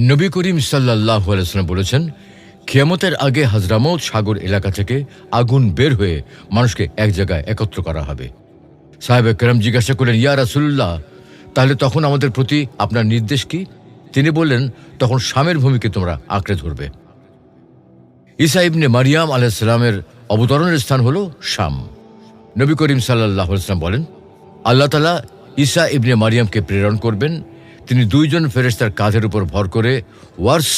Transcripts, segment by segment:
নবী করিম সাল্লাল্লাহু আলাইহি ওয়াসাল্লাম বলেছেন, কিয়ামতের আগে হাজরামৌত সাগর এলাকা থেকে আগুন বের হয়ে মানুষকে এক জায়গায় একত্র করা হবে। সাহাবে কেরাম জিজ্ঞাসা করলেন, ইয়া রাসূলুল্লাহ, তাহলে তখন আমাদের প্রতি আপনার নির্দেশ কি? তিনি বললেন, তখন শামের ভূমিকে তোমরা আঁকড়ে ধরবে। ঈসা ইবনে মারিয়াম আলাইহিস সালামের অবতরণের স্থান হল শাম। নবী করিম সাল্লাল্লাহু আলাইহি ওয়াসাল্লাম বলেন, আল্লাহ তাআলা ঈসা ইবনে মারিয়ামকে প্রেরণ করবেন। তিনি দুইজন ফেরেশতার কাঁধের উপর ভর করে ওয়ার্স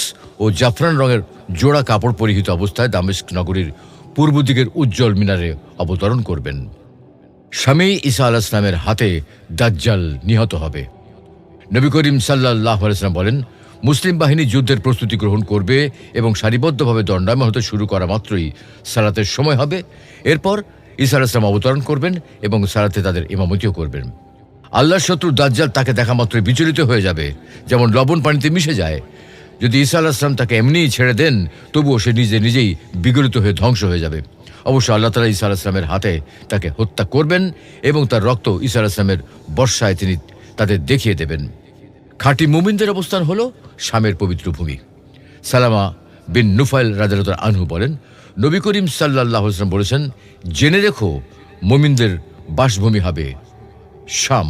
ও জাফরান রঙের জোড়া কাপড় পরিহিত অবস্থায় দামেস্ক নগরীর পূর্ব দিকের উজ্জ্বল মিনারে অবতরণ করবেন। শামেই ঈসা আলাইহিস সালামের হাতে দাজ্জাল নিহত হবে। নবী করিম সাল্লাল্লাহু আলাইহি ওয়াসাল্লাম বলেন, মুসলিম বাহিনী যুদ্ধের প্রস্তুতি গ্রহণ করবে এবং সারিবদ্ধভাবে দণ্ডায়মান হতে শুরু করা মাত্রই সালাতের সময় হবে। এরপর ঈসা আলাইহিস সালাম অবতরণ করবেন এবং সালাতে তাদের ইমামতিও করবেন। আল্লাহর শত্রু দাজ্জাল তাকে দেখা মাত্রই বিচলিত হয়ে যাবে, যেমন লবণ পানিতে মিশে যায়। যদি ঈসা আলাইহিস সালাম তাকে এমনিই ছেড়ে দেন, তবুও সে নিজেই বিগলিত হয়ে ধ্বংস হয়ে যাবে। অবশ্য আল্লাহ তাআলা ঈসা আলাইহিস সালামের হাতে তাকে হত্যা করবেন এবং তার রক্ত ঈসা আলাইহিস সালামের বর্ষায় তিনি তাদের দেখিয়ে দেবেন। খাঁটি মুমিনদের অবস্থান হল শামের পবিত্র ভূমি। সালামা বিন নুফাইল রাদিয়াল্লাহু আনহু বলেন, নবী করিম সাল্লাল্লাহু আলাইহি ওয়াসাল্লাম বলেছেন, জেনে রেখো মুমিনদের বাসভূমি হবে শাম।